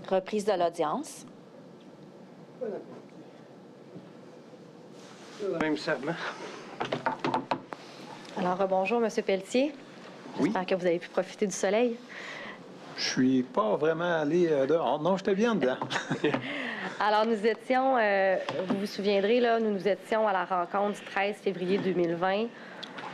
Reprise de l'audience. Même serment. Alors, bonjour, M. Pelletier. Oui. J'espère que vous avez pu profiter du soleil. Je suis pas vraiment allé dehors. Non, j'étais bien dedans. Alors, nous étions, vous vous souviendrez, là, nous étions à la rencontre du 13 février 2020,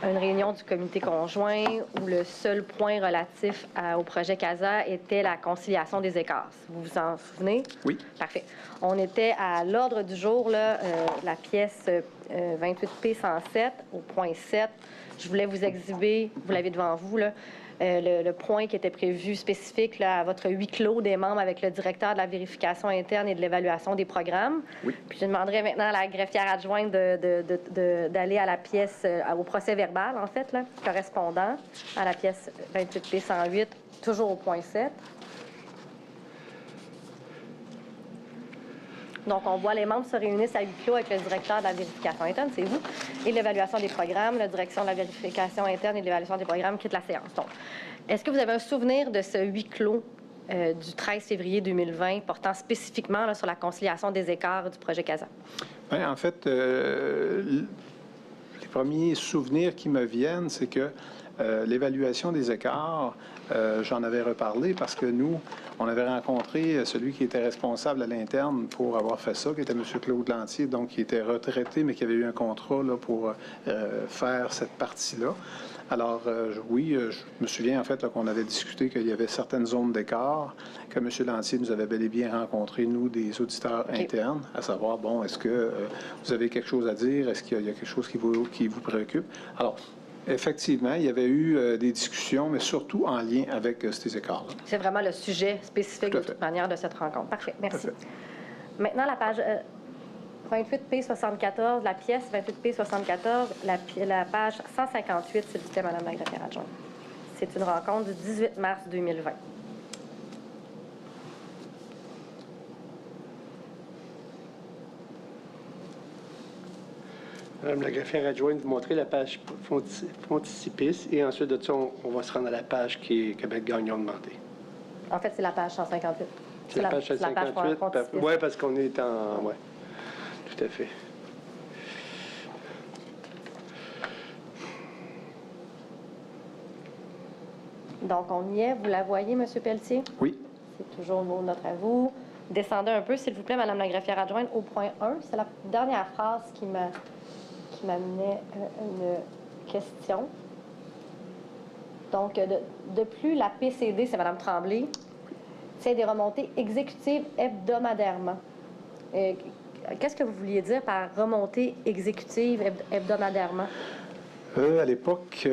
une réunion du comité conjoint où le seul point relatif au projet CASA était la conciliation des écarts. Vous vous en souvenez? Oui. Parfait. On était à l'ordre du jour, là, la pièce 28P 107, au point 7. Je voulais vous exhiber, vous l'avez devant vous, là, le point qui était prévu spécifique là, à votre huis clos des membres avec le directeur de la vérification interne et de l'évaluation des programmes. Oui. Puis je demanderais maintenant à la greffière adjointe d'aller à la pièce, au procès verbal, en fait, là, correspondant à la pièce 28P 108, toujours au point 7. Donc, on voit les membres se réunissent à huis clos avec le directeur de la vérification interne, c'est vous, et de l'évaluation des programmes. La direction de la vérification interne et de l'évaluation des programmes quitte la séance. Donc, est-ce que vous avez un souvenir de ce huis clos du 13 février 2020 portant spécifiquement là, sur la conciliation des écarts du projet CASA? Bien, en fait, les premiers souvenirs qui me viennent, c'est que l'évaluation des écarts, j'en avais reparlé parce que nous, on avait rencontré celui qui était responsable à l'interne pour avoir fait ça, qui était M. Claude Lantier, donc qui était retraité, mais qui avait eu un contrat là, pour faire cette partie-là. Alors, oui, je me souviens en fait qu'on avait discuté qu'il y avait certaines zones d'écart, que M. Lantier nous avait bel et bien rencontré, nous, des auditeurs internes, à savoir, bon, est-ce que vous avez quelque chose à dire? Est-ce qu'il y a quelque chose qui vous préoccupe? Alors, effectivement, il y avait eu des discussions, mais surtout en lien avec ces écarts-là. C'est vraiment le sujet spécifique de toute manière de cette rencontre. Parfait, merci. Maintenant, la page 28P74, la pièce 28P74, la page 158, s'il vous plaît, Mme la greffière adjointe. C'est une rencontre du 18 mars 2020. Madame la greffière adjointe, vous montrez la page frontispice et ensuite de ça, on va se rendre à la page qui est Québec Gagnon demandé. En fait, c'est la page 158. C'est la page 158? Oui, parce qu'on est en... Oui, tout à fait. Donc, on y est. Vous la voyez, M. Pelletier? Oui. C'est toujours notre à vous. Descendez un peu, s'il vous plaît, Mme la greffière adjointe, au point 1. C'est la dernière phrase qui m'amenait une question. Donc, de plus, la PCD, c'est Mme Tremblay, c'est des remontées exécutives hebdomadairement. Qu'est-ce que vous vouliez dire par remontée exécutive hebdomadairement? À l'époque,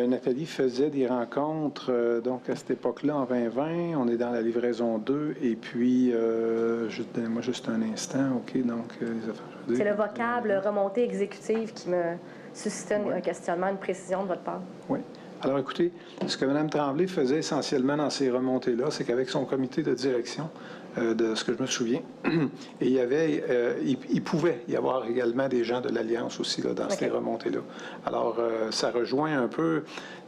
Nathalie faisait des rencontres, donc à cette époque-là, en 2020, on est dans la livraison 2, et puis, donnez-moi juste un instant, OK, donc... c'est le vocable remontée exécutive qui me suscitait un questionnement, une précision de votre part. Oui. Alors, écoutez, ce que Mme Tremblay faisait essentiellement dans ces remontées-là, c'est qu'avec son comité de direction, de ce que je me souviens, et il pouvait y avoir également des gens de l'Alliance aussi là, dans ces remontées-là. Alors, ça rejoint un peu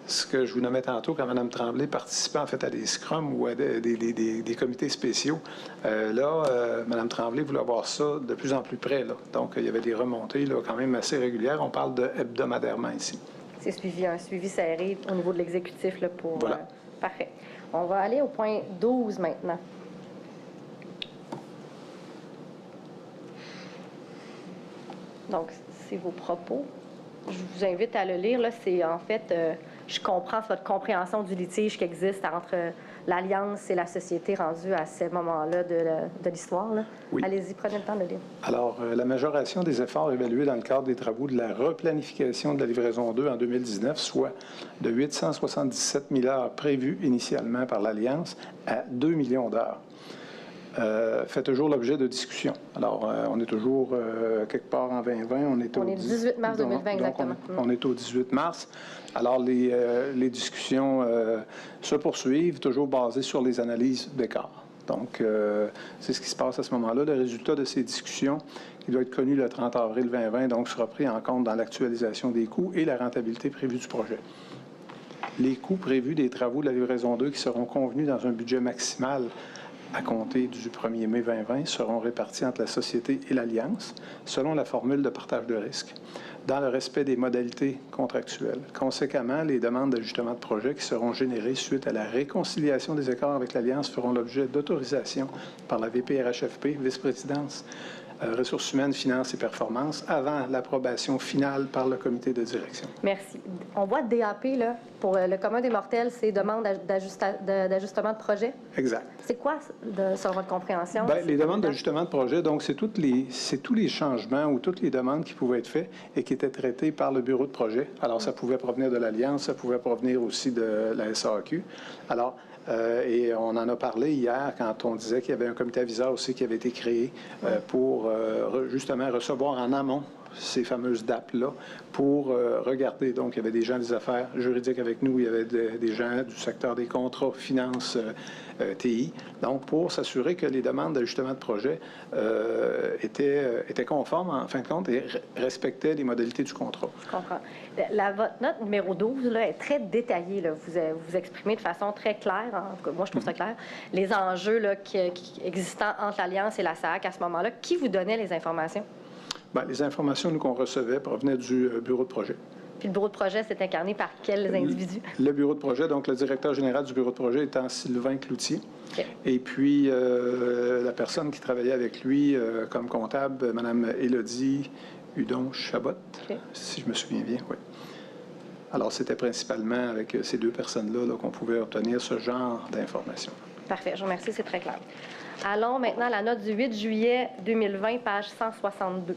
ce que je vous nommais tantôt quand Mme Tremblay participait en fait à des scrums ou à des comités spéciaux. Mme Tremblay voulait avoir ça de plus en plus près. Là. Donc, il y avait des remontées là, quand même assez régulières. On parle de hebdomadairement ici. C'est un suivi serré au niveau de l'exécutif là, pour... Voilà. Parfait. On va aller au point 12 maintenant. Donc, c'est vos propos. Je vous invite à le lire. Là, c'est en fait, je comprends votre compréhension du litige qui existe entre l'Alliance et la société rendue à ce moment-là de l'histoire. Oui. Allez-y, prenez le temps de le lire. Alors, la majoration des efforts évalués dans le cadre des travaux de la replanification de la livraison 2 en 2019, soit de 877 000 heures prévues initialement par l'Alliance à 2 millions d'heures. Fait toujours l'objet de discussions. Alors, on est toujours quelque part en 2020. On est le 18 mars 2020, exactement. On est au 18 mars. Alors, les discussions se poursuivent, toujours basées sur les analyses d'écart. Donc, c'est ce qui se passe à ce moment-là. Le résultat de ces discussions, qui doit être connu le 30 avril 2020, donc sera pris en compte dans l'actualisation des coûts et la rentabilité prévue du projet. Les coûts prévus des travaux de la livraison 2 qui seront convenus dans un budget maximal à compter du 1er mai 2020, seront répartis entre la Société et l'Alliance, selon la formule de partage de risque, dans le respect des modalités contractuelles. Conséquemment, les demandes d'ajustement de projet qui seront générées suite à la réconciliation des accords avec l'Alliance feront l'objet d'autorisation par la VPRHFP, vice-présidence, ressources humaines, finances et performances, avant l'approbation finale par le comité de direction. Merci. On voit DAP, là, pour le commun des mortels, c'est demande d'ajustement de projet. Exact. C'est quoi, sur votre compréhension? Bien, les demandes d'ajustement de projet, donc, c'est tous les changements ou toutes les demandes qui pouvaient être faites et qui étaient traitées par le bureau de projet. Alors, ça pouvait provenir de l'Alliance, ça pouvait provenir aussi de la SAQ. Alors, et on en a parlé hier quand on disait qu'il y avait un comité aviseur aussi qui avait été créé pour justement recevoir en amont ces fameuses DAP-là pour regarder. Donc, il y avait des gens des affaires juridiques avec nous, il y avait des gens du secteur des contrats, finances, TI. Donc, pour s'assurer que les demandes d'ajustement de projet étaient conformes, en fin de compte, et respectaient les modalités du contrat. Je comprends. Votre note numéro 12 là, est très détaillée. Là. Vous exprimez de façon très claire, en tout cas, moi je trouve ça clair, les enjeux là, existants entre l'Alliance et la SAAQ à ce moment-là. Qui vous donnait les informations? Bien, les informations qu'on recevait provenaient du bureau de projet. Puis le bureau de projet, c'est incarné par quels individus? Le bureau de projet, donc le directeur général du bureau de projet étant Sylvain Cloutier. Okay. Et puis, la personne qui travaillait avec lui comme comptable, Mme Élodie Hudon-Chabot, okay, si je me souviens bien, oui. Alors, c'était principalement avec ces deux personnes-là qu'on pouvait obtenir ce genre d'informations. Parfait, je vous remercie, c'est très clair. Allons maintenant à la note du 8 juillet 2020, page 162.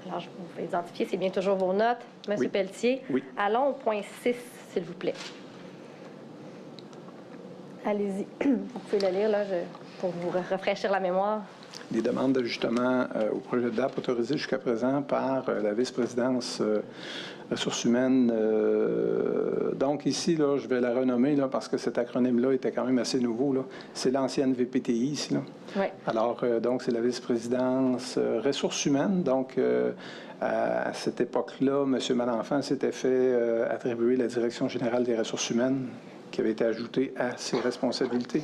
Alors, je vous fais identifier, c'est bien toujours vos notes. Monsieur Pelletier. Oui. Allons au point 6, s'il vous plaît. Allez-y. Vous pouvez le lire, là, pour vous rafraîchir la mémoire. Les demandes d'ajustement au projet de DAP autorisées jusqu'à présent par la vice-présidence ressources humaines. Donc ici, là, je vais la renommer là, parce que cet acronyme-là était quand même assez nouveau. C'est l'ancienne VPTI ici. Là. Oui. Alors, donc, c'est la vice-présidence ressources humaines. Donc, à cette époque-là, M. Malenfant s'était fait attribuer la direction générale des ressources humaines qui avait été ajoutée à ses responsabilités.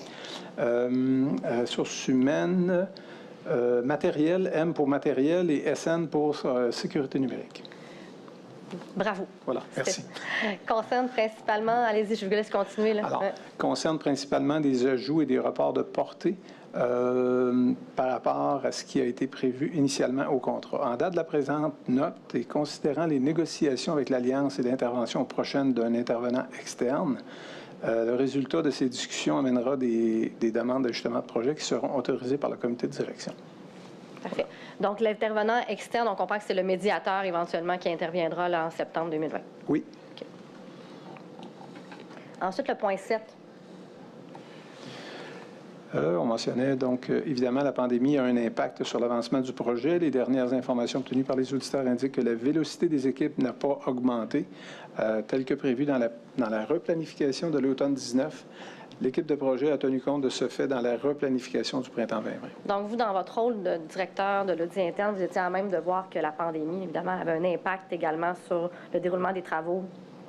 Ressources humaines... matériel, M pour matériel et SN pour sécurité numérique. Bravo. Voilà, merci. Concerne principalement, allez-y, je vous laisse continuer. Là. Alors, concerne principalement des ajouts et des reports de portée par rapport à ce qui a été prévu initialement au contrat. En date de la présente note et considérant les négociations avec l'Alliance et l'intervention prochaine d'un intervenant externe, le résultat de ces discussions amènera des demandes d'ajustement de projet qui seront autorisées par le comité de direction. Parfait. Donc, l'intervenant externe, on comprend que c'est le médiateur éventuellement qui interviendra là, en septembre 2020. Oui. Okay. Ensuite, le point 7. On mentionnait donc, évidemment, la pandémie a un impact sur l'avancement du projet. Les dernières informations obtenues par les auditeurs indiquent que la vélocité des équipes n'a pas augmenté, tel que prévu dans la replanification de l'automne 19. L'équipe de projet a tenu compte de ce fait dans la replanification du printemps 2020. Donc, vous, dans votre rôle de directeur de l'audit interne, vous étiez à même de voir que la pandémie, évidemment, avait un impact également sur le déroulement des travaux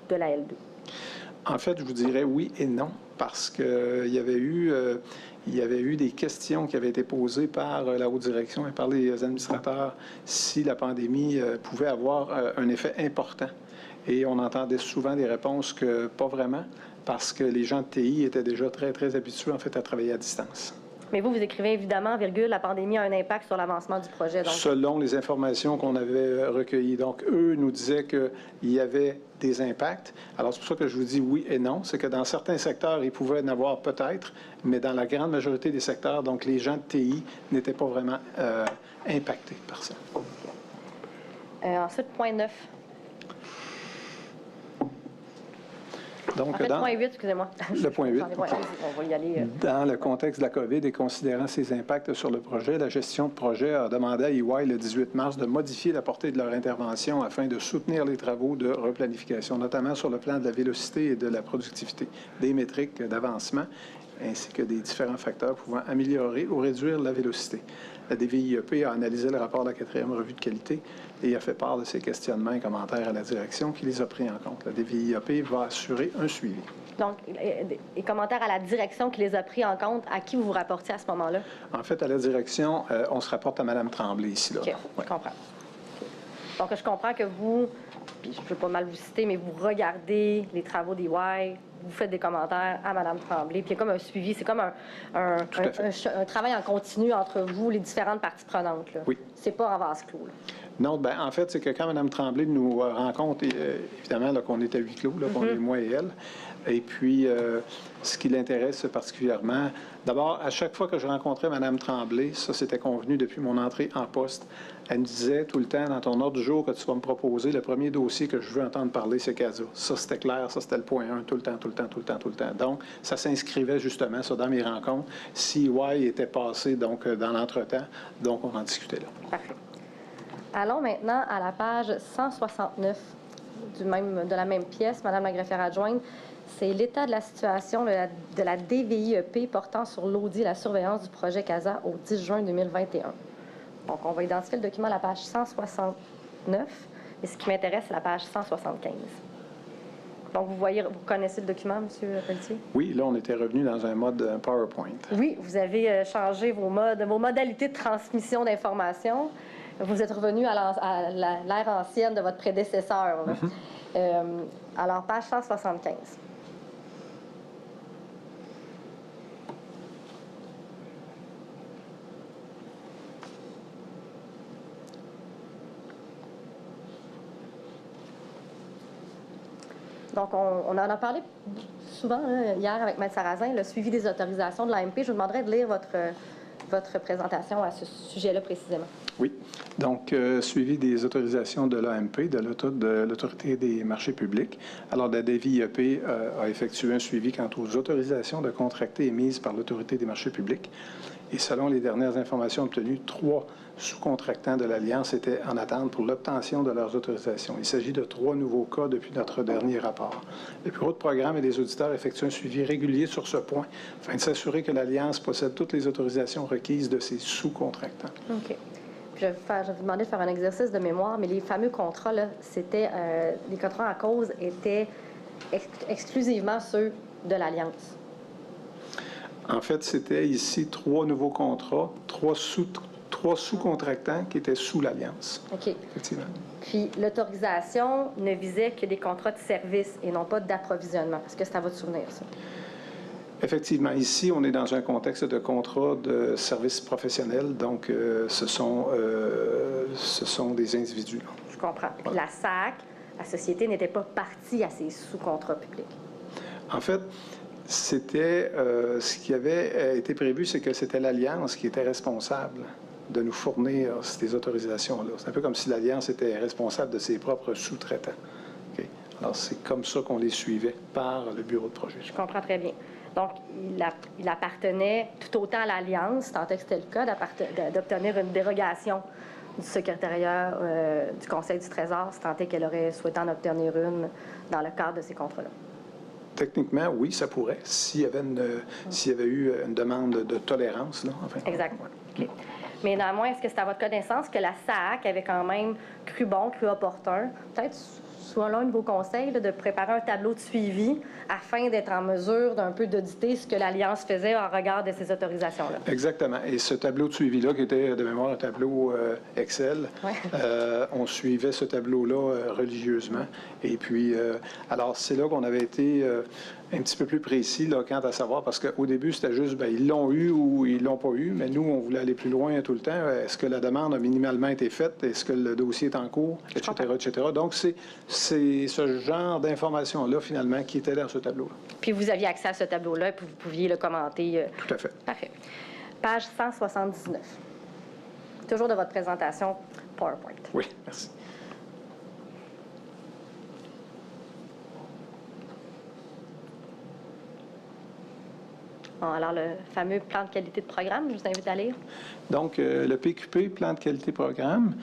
de la L2. En fait, je vous dirais oui et non, parce qu'il y avait eu des questions qui avaient été posées par la haute direction et par les administrateurs si la pandémie pouvait avoir un effet important. Et on entendait souvent des réponses que pas vraiment, parce que les gens de TI étaient déjà très, très habitués, en fait, à travailler à distance. Mais vous écrivez évidemment, virgule, la pandémie a un impact sur l'avancement du projet. Donc... Selon les informations qu'on avait recueillies. Donc, eux nous disaient qu'il y avait des impacts. Alors, c'est pour ça que je vous dis oui et non. C'est que dans certains secteurs, ils pouvaient en avoir peut-être, mais dans la grande majorité des secteurs, donc les gens de TI n'étaient pas vraiment impactés par ça. Ensuite, point 9. Donc, en fait, point 8, excusez-moi. Le point 8. Okay. On va y aller. Dans le contexte de la COVID et considérant ses impacts sur le projet, la gestion de projet a demandé à EY le 18 mars de modifier la portée de leur intervention afin de soutenir les travaux de replanification, notamment sur le plan de la vélocité et de la productivité, des métriques d'avancement, ainsi que des différents facteurs pouvant améliorer ou réduire la vélocité. La DVIEP a analysé le rapport de la 4e revue de qualité. et il a fait part de ses questionnements et commentaires à la direction qui les a pris en compte. La DVIEP va assurer un suivi. Donc, les commentaires à la direction qui les a pris en compte, à qui vous vous rapportiez à ce moment-là? En fait, à la direction, on se rapporte à Mme Tremblay ici. Là. OK, je comprends. Donc, je comprends que vous, puis je ne peux pas mal vous citer, mais vous regardez les travaux des Y, vous faites des commentaires à Mme Tremblay, puis il y a comme un suivi, c'est comme un travail en continu entre vous, les différentes parties prenantes. Là. Oui. C'est pas en vase clos. Là. Non, bien, en fait, c'est que quand Mme Tremblay nous rencontre, évidemment, là, qu'on est à huis clos, là, qu'on est moi et elle, et puis ce qui l'intéresse particulièrement, d'abord, à chaque fois que je rencontrais Mme Tremblay, ça, c'était convenu depuis mon entrée en poste, elle me disait tout le temps, dans ton ordre du jour que tu vas me proposer, le premier dossier que je veux entendre parler, c'est CASA. Ça, c'était clair, ça, c'était le point 1, tout le temps. Donc, ça s'inscrivait justement, ça, dans mes rencontres. Si Y était passé, donc, dans l'entretemps, donc, on en discutait là. Parfait. Allons maintenant à la page 169 de la même pièce, Madame la greffière adjointe. C'est l'état de la situation de la DVIEP portant sur l'audit et la surveillance du projet CASA au 10 juin 2021. Donc, on va identifier le document à la page 169, et ce qui m'intéresse, c'est la page 175. Donc, vous connaissez le document, M. Pelletier? Oui, là, on était revenu dans un mode PowerPoint. Oui, vous avez changé vos modalités de transmission d'informations. Vous êtes revenu à l'ère ancienne de votre prédécesseur. Alors, page 175. Donc, on en a parlé souvent hier avec Mme Sarrazin, le suivi des autorisations de l'AMP. Je vous demanderais de lire votre présentation à ce sujet-là précisément. Oui. Donc, suivi des autorisations de l'AMP, de l'Autorité des marchés publics. Alors, la DVIEP a effectué un suivi quant aux autorisations de contracter émises par l'Autorité des marchés publics. Et selon les dernières informations obtenues, 3 sous-contractants de l'Alliance étaient en attente pour l'obtention de leurs autorisations. Il s'agit de 3 nouveaux cas depuis notre dernier rapport. Le Bureau de programme et les auditeurs effectuent un suivi régulier sur ce point afin de s'assurer que l'Alliance possède toutes les autorisations requises de ses sous-contractants. OK. Je vais vous demander de faire un exercice de mémoire, mais les fameux contrats, là, c'était les contrats en cause étaient exclusivement ceux de l'Alliance. En fait, c'était ici 3 nouveaux contrats, 3 sous-contractants qui étaient sous l'Alliance. OK. Effectivement. Puis l'autorisation ne visait que des contrats de service et non pas d'approvisionnement. Est-ce que c'est à votre souvenir, ça? Effectivement, ici, on est dans un contexte de contrat de service professionnel, donc ce sont des individus. Je comprends. Puis la SAC, la société, n'était pas partie à ces sous-contrats publics. En fait, c'était ce qui avait été prévu, c'est que c'était l'Alliance qui était responsable de nous fournir ces autorisations-là. C'est un peu comme si l'Alliance était responsable de ses propres sous-traitants. Okay? Alors, c'est comme ça qu'on les suivait par le bureau de projet. Je comprends très bien. Donc, il appartenait tout autant à l'Alliance, tant que c'était le cas, d'obtenir une dérogation du secrétariat du Conseil du Trésor, si tant est qu'elle aurait souhaité en obtenir une dans le cadre de ces contrats-là. Techniquement, oui, ça pourrait, s'il y avait eu une demande de tolérance. Là, enfin. Exact. Ouais. OK. Mais néanmoins, est-ce que c'est à votre connaissance que la SAC avait quand même cru opportun, peut-être soit l'un de vos conseils, là, de préparer un tableau de suivi afin d'être en mesure d'un peu d'auditer ce que l'Alliance faisait en regard de ces autorisations-là? Exactement. Et ce tableau de suivi-là, qui était de mémoire un tableau Excel, ouais. On suivait ce tableau-là religieusement. Et puis, alors, c'est là qu'on avait été un petit peu plus précis là, quant à savoir, parce qu'au début, c'était juste, bien, ils l'ont eu ou ils l'ont pas eu, mais nous, on voulait aller plus loin tout le temps. Est-ce que la demande a minimalement été faite? Est-ce que le dossier est en cours? Etc., etc. Donc, c'est ce genre d'informations-là, finalement, qui était dans ce tableau-là. Puis vous aviez accès à ce tableau-là, puis vous pouviez le commenter. Tout à fait. Parfait. Page 179. Toujours de votre présentation PowerPoint. Oui, merci. Bon, alors, le fameux plan de qualité de programme, je vous invite à lire. Donc, le PQP, plan de qualité programme,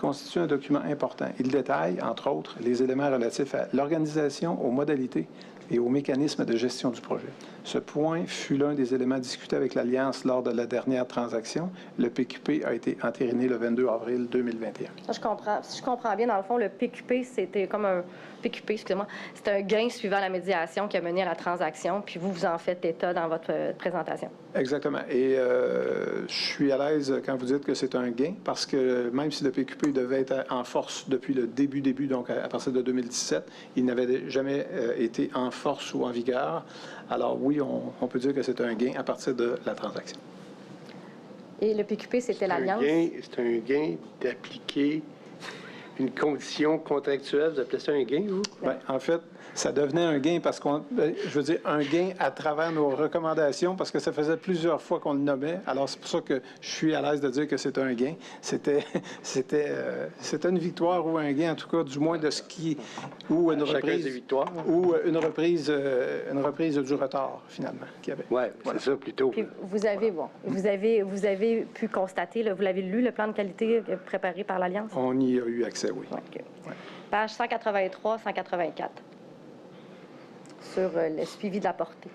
constitue un document important. Il détaille, entre autres, les éléments relatifs à l'organisation, aux modalités, et au mécanisme de gestion du projet. Ce point fut l'un des éléments discutés avec l'Alliance lors de la dernière transaction. Le PQP a été entériné le 22 avril 2021. Ça, je comprends. Si je comprends bien, dans le fond, le PQP, c'était comme un... PQP, excusez-moi, c'est un gain suivant la médiation qui a mené à la transaction, puis vous en faites état dans votre présentation. Exactement. Et je suis à l'aise quand vous dites que c'est un gain, parce que même si le PQP devait être en force depuis le début, donc à partir de 2017, il n'avait jamais été en force ou en vigueur. Alors oui, on peut dire que c'est un gain à partir de la transaction. Et le PQP, c'était l'Alliance? C'est un gain d'appliquer une condition contractuelle. Vous appelez ça un gain, vous? Bien, en fait, ça devenait un gain parce je veux dire, un gain à travers nos recommandations, parce que ça faisait plusieurs fois qu'on le nommait. Alors, c'est pour ça que je suis à l'aise de dire que c'est un gain. C'était une victoire ou un gain, en tout cas, du moins de ce qui... ou une reprise... des victoires. Ou une reprise du retard, finalement, qu'il y avait. Oui, Voilà. c'est ça, plutôt. Puis vous avez pu constater, là, vous l'avez lu, le plan de qualité préparé par l'Alliance? On y a eu accès, oui. Ouais, OK. Ouais. Page 183, 184, sur le suivi de la portée.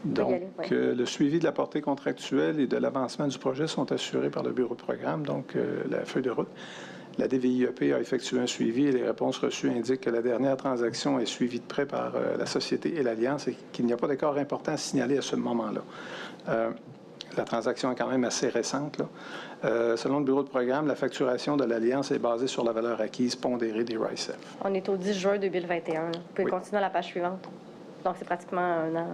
Donc, y aller, ouais. le suivi de la portée contractuelle et de l'avancement du projet sont assurés par le bureau de programme, donc la feuille de route. La DVIEP a effectué un suivi et les réponses reçues indiquent que la dernière transaction est suivie de près par la société et l'Alliance et qu'il n'y a pas d'accord important à signaler à ce moment-là. La transaction est quand même assez récente, là. Selon le bureau de programme, la facturation de l'Alliance est basée sur la valeur acquise pondérée des RICEF. On est au 10 juin 2021. Là. Vous pouvez Oui. continuer à la page suivante. Donc, c'est pratiquement un an là,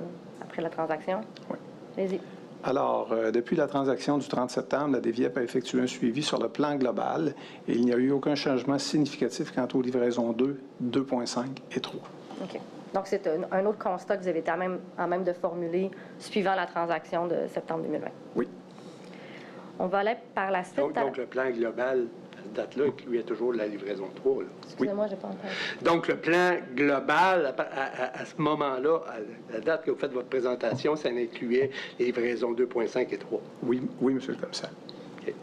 après la transaction. Oui. Allez-y. Alors, depuis la transaction du 30 septembre, la DVIEP a effectué un suivi sur le plan global et il n'y a eu aucun changement significatif quant aux livraisons 2, 2.5 et 3. OK. Donc, c'est un autre constat que vous avez été à même de formuler suivant la transaction de septembre 2020. Oui. On va aller par la suite. Donc le plan global, à cette date-là, incluait toujours la livraison 3. Là. Excusez-moi, j'ai pas entendu. Donc, le plan global, à ce moment-là, à la date que vous faites votre présentation, ça incluait les livraisons 2.5 et 3. Oui, monsieur le commissaire. OK.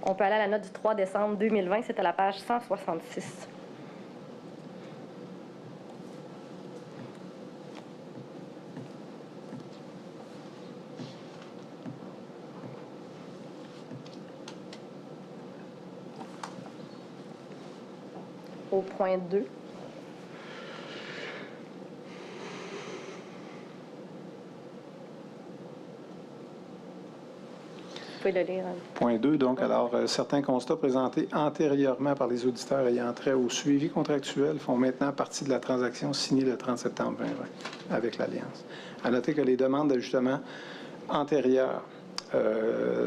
On peut aller à la note du 3 décembre 2020. C'est à la page 166. Au point 2. Vous pouvez le lire. Hein. Point 2, donc, alors, certains constats présentés antérieurement par les auditeurs ayant trait au suivi contractuel font maintenant partie de la transaction signée le 30 septembre 2020 avec l'Alliance. À noter que les demandes d'ajustement antérieures,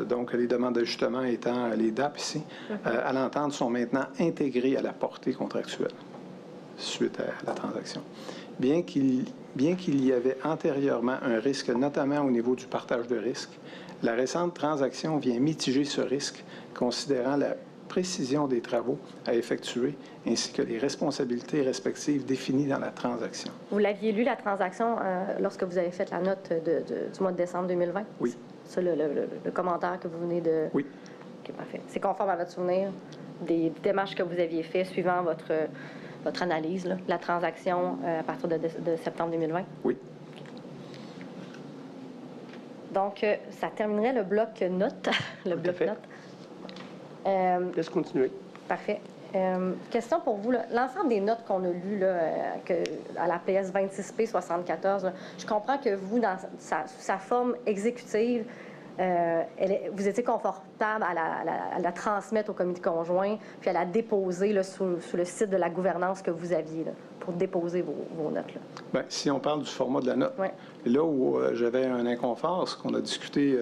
donc les demandes d'ajustement étant les DAP ici, à l'entente sont maintenant intégrées à la portée contractuelle suite à la transaction. Bien qu'il y avait antérieurement un risque, notamment au niveau du partage de risque, la récente transaction vient mitiger ce risque, considérant la précision des travaux à effectuer ainsi que les responsabilités respectives définies dans la transaction. Vous l'aviez lu, la transaction, lorsque vous avez fait la note du mois de décembre 2020? Oui. Ça, le commentaire que vous venez de... Oui. OK, parfait. C'est conforme à votre souvenir des démarches que vous aviez faites suivant votre analyse, là, la transaction à partir de septembre 2020? Oui. Donc, ça terminerait le bloc notes. Le bloc fait. notes. Laisse continuer. Parfait. Question pour vous. Là. L'ensemble des notes qu'on a lues là, à la PS 26P 74, là, je comprends que vous, dans sa forme exécutive, vous étiez confortable à la transmettre au comité conjoint, puis à la déposer là, sous le site de la gouvernance que vous aviez là, pour déposer vos notes. Là. Bien, si on parle du format de la note, Ouais. là où j'avais un inconfort, ce qu'on a discuté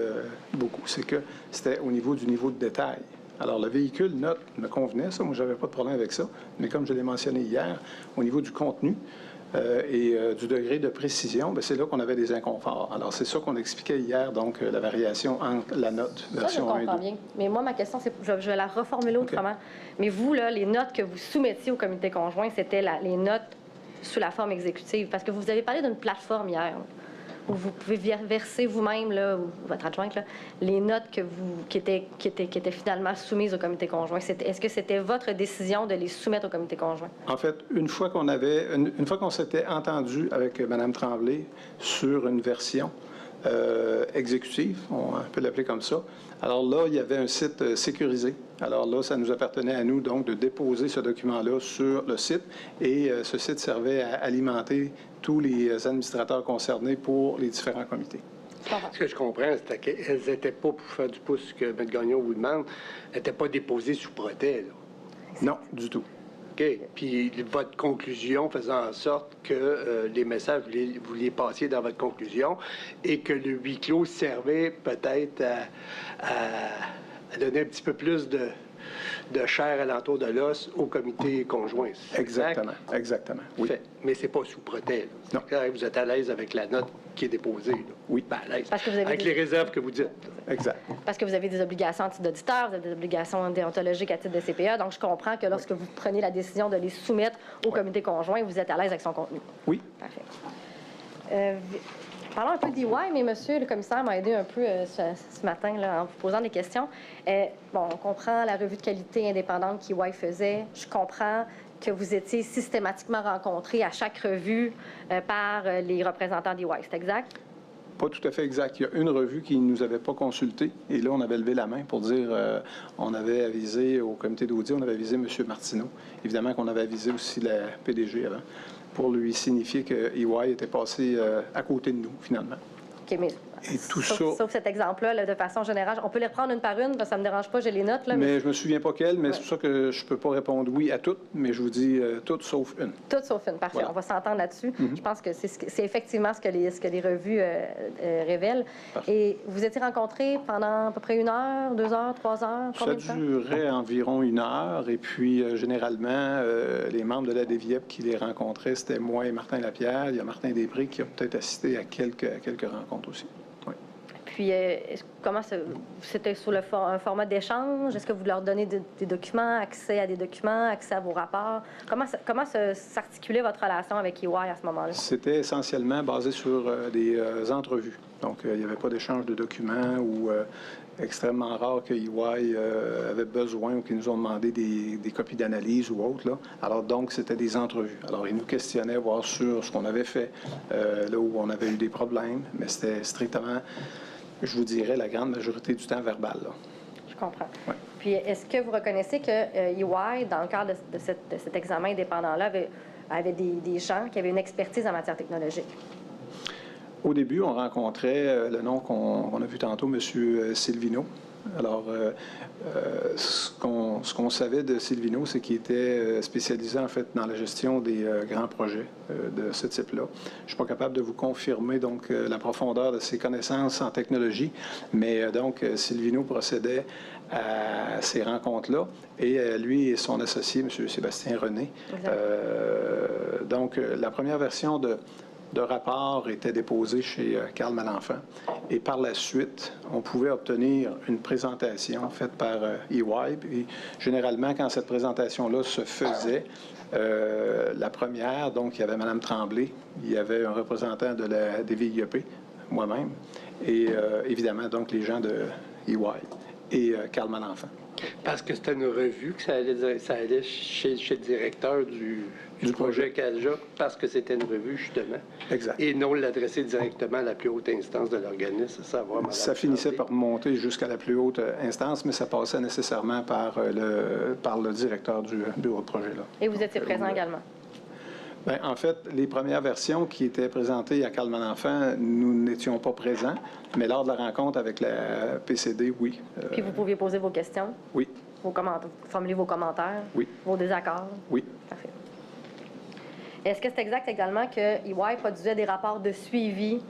beaucoup, c'est que c'était au niveau du niveau de détail. Alors, le véhicule note me convenait, ça, moi, j'avais pas de problème avec ça, mais comme je l'ai mentionné hier, au niveau du contenu, et du degré de précision, bien, c'est là qu'on avait des inconforts. Alors, c'est ça qu'on expliquait hier, donc la variation entre la note Ça, je version 1 et 2. comprends bien. Mais moi, ma question, c'est, je vais la reformuler autrement. Mais vous, là, les notes que vous soumettiez au comité conjoint, c'était les notes sous la forme exécutive? Parce que vous avez parlé d'une plateforme hier, où vous pouvez verser vous-même, là, ou votre adjointe, là, les notes qui étaient finalement soumises au comité conjoint. Est-ce que c'était votre décision de les soumettre au comité conjoint? En fait, une fois qu'on s'était entendu avec Mme Tremblay sur une version exécutive, on peut l'appeler comme ça, alors là, il y avait un site sécurisé. Alors là, ça nous appartenait à nous, donc, de déposer ce document-là sur le site. Et ce site servait à alimenter tous les administrateurs concernés pour les différents comités. Ce que je comprends, c'est qu'elles n'étaient pas, pour faire du pouce que M. Gagnon vous demande, n'étaient pas déposées sous protêt, là. Non, du tout. OK. Puis votre conclusion faisant en sorte que les messages, vous les passiez dans votre conclusion et que le huis clos servait peut-être à donner un petit peu plus de chair alentour de l'os au comité conjoint. Exactement, exactement. Oui. Fait. Mais c'est pas sous protêt. Non. Vous êtes à l'aise avec la note qui est déposée. Là. Oui. Ben, à l'aise. Parce que vous avez avec les réserves que vous dites. Exact. Parce que vous avez des obligations en titre d'auditeur, vous avez des obligations déontologiques à titre de CPA. Donc, je comprends que lorsque vous prenez la décision de les soumettre au comité conjoint, vous êtes à l'aise avec son contenu. Oui. Parfait. Parlons un peu d'EY, mais monsieur le commissaire m'a aidé un peu ce matin là, en vous posant des questions. On comprend la revue de qualité indépendante qu'EY faisait. Je comprends que vous étiez systématiquement rencontrés à chaque revue par les représentants d'EY. C'est exact? Pas tout à fait exact. Il y a une revue qui ne nous avait pas consulté. Et là, on avait levé la main pour dire on avait avisé au comité d'audit, on avait avisé M. Martineau. Évidemment qu'on avait avisé aussi la PDG avant, pour lui signifier que EY était passé à côté de nous, finalement. OK, mais et tout sauf cet exemple-là, là, de façon générale. On peut les reprendre une par une, parce que ça ne me dérange pas, j'ai les notes. Là, mais je me souviens pas quelles, mais c'est pour ça que je ne peux pas répondre oui à toutes, mais je vous dis toutes sauf une. Toutes sauf une, parfait. Voilà. On va s'entendre là-dessus. Je pense que c'est effectivement ce que les revues révèlent. Parfait. Et vous étiez rencontrés pendant à peu près 1 heure, 2 heures, 3 heures? Ça durait environ 1 heure, et puis généralement, les membres de la DVIEP qui les rencontraient, c'était moi et Martin Lapierre. Il y a Martin Després qui a peut-être assisté à quelques rencontres aussi. Puis, comment c'était sous un format d'échange? Est-ce que vous leur donnez des documents, accès à des documents, accès à vos rapports? Comment s'articulait votre relation avec EY à ce moment-là? C'était essentiellement basé sur des entrevues. Donc, il n'y avait pas d'échange de documents ou extrêmement rare que EY avait besoin ou qu'ils nous ont demandé des copies d'analyse ou autres. Là. Alors, donc, c'était des entrevues. Alors, ils nous questionnaient, voir sur ce qu'on avait fait, là où on avait eu des problèmes, mais c'était strictement, je vous dirais, la grande majorité du temps verbal. Là. Je comprends. Ouais. Puis, est-ce que vous reconnaissez que EY, dans le cadre de cet examen indépendant-là, avait des gens qui avaient une expertise en matière technologique? Au début, on rencontrait le nom qu'on a vu tantôt, M. Silvino. Alors, ce qu'on savait de Silvino, c'est qu'il était spécialisé, en fait, dans la gestion des grands projets de ce type-là. Je ne suis pas capable de vous confirmer, donc, la profondeur de ses connaissances en technologie, mais, donc, Silvino procédait à ces rencontres-là, et lui et son associé, M. Sébastien René. Donc, la première version de rapport était déposé chez Carl Malenfant. Et par la suite, on pouvait obtenir une présentation faite par EY. Et généralement, quand cette présentation-là se faisait, la première, donc il y avait Mme Tremblay, il y avait un représentant de la DVIEP, moi-même, et évidemment, donc les gens de EY et Carl Malenfant. Parce que c'était une revue que ça allait chez le directeur du projet CALJA, parce que c'était une revue, justement. Exact. Et non l'adresser directement à la plus haute instance de l'organisme, savoir Mme Ça finissait par monter jusqu'à la plus haute instance, mais ça passait nécessairement par le directeur du bureau de projet. Là. Et vous étiez présent également? Bien, en fait, les premières versions qui étaient présentées à Carl Malenfant, nous n'étions pas présents, mais lors de la rencontre avec la PCD, oui. Puis vous pouviez poser vos questions? Oui. Formuler vos commentaires? Oui. Vos désaccords? Oui. Parfait. Est-ce que c'est exact également que EY produisait des rapports de suivi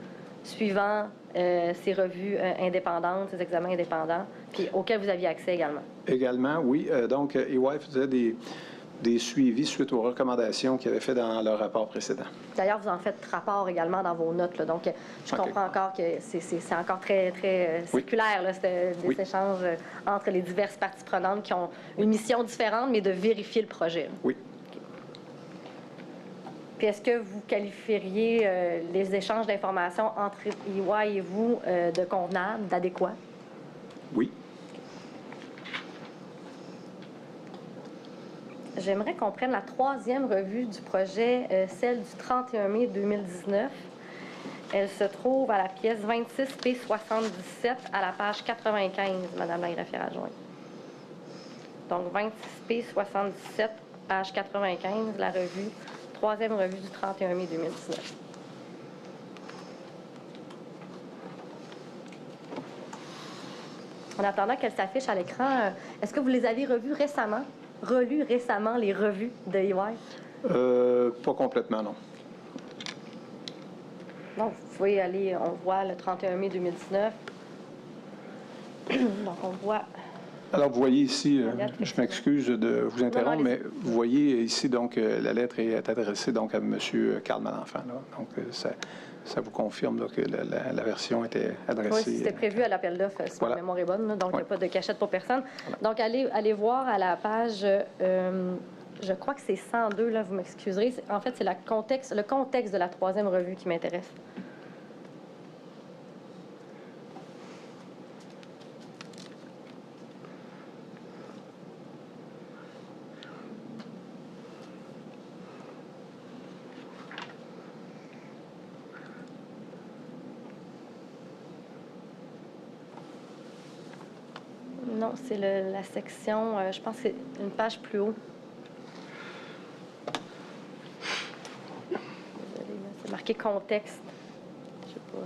suivant ces revues indépendantes, ces examens indépendants, puis auxquels vous aviez accès également? Également, oui. Donc, EY faisait des suivis suite aux recommandations qu'ils avaient fait dans leur rapport précédent. D'ailleurs, vous en faites rapport également dans vos notes. Là. Donc, je comprends encore que c'est encore très, très circulaire, là, des échanges entre les diverses parties prenantes qui ont une mission différente, mais de vérifier le projet. Là. Oui. Puis est-ce que vous qualifieriez les échanges d'informations entre EY et vous de convenables, d'adéquats? Oui. J'aimerais qu'on prenne la 3e revue du projet, celle du 31 mai 2019. Elle se trouve à la pièce 26P77 à la page 95, Madame la greffière adjointe. Donc 26P77, page 95, la revue, 3e revue du 31 mai 2019. En attendant qu'elle s'affiche à l'écran, est-ce que vous les avez revues récemment? Relus récemment les revues de EY? Pas complètement, non. Donc, vous pouvez aller, on voit le 31 mai 2019. Donc, on voit... Alors, vous voyez ici, je m'excuse de vous interrompre, Non, mais vous voyez ici, donc, la lettre est adressée donc, à M. Carl Malenfant. Là. Donc, ça vous confirme là, que la version était adressée. Oui, c'était prévu à l'appel d'offres, si ma mémoire est bonne, là, donc il n'y a pas de cachette pour personne. Voilà. Donc, allez voir à la page, je crois que c'est 102, là, vous m'excuserez. En fait, c'est le contexte de la 3e revue qui m'intéresse. Non, c'est la section, je pense que c'est une page plus haut. Désolée, c'est marqué contexte. Je sais pas.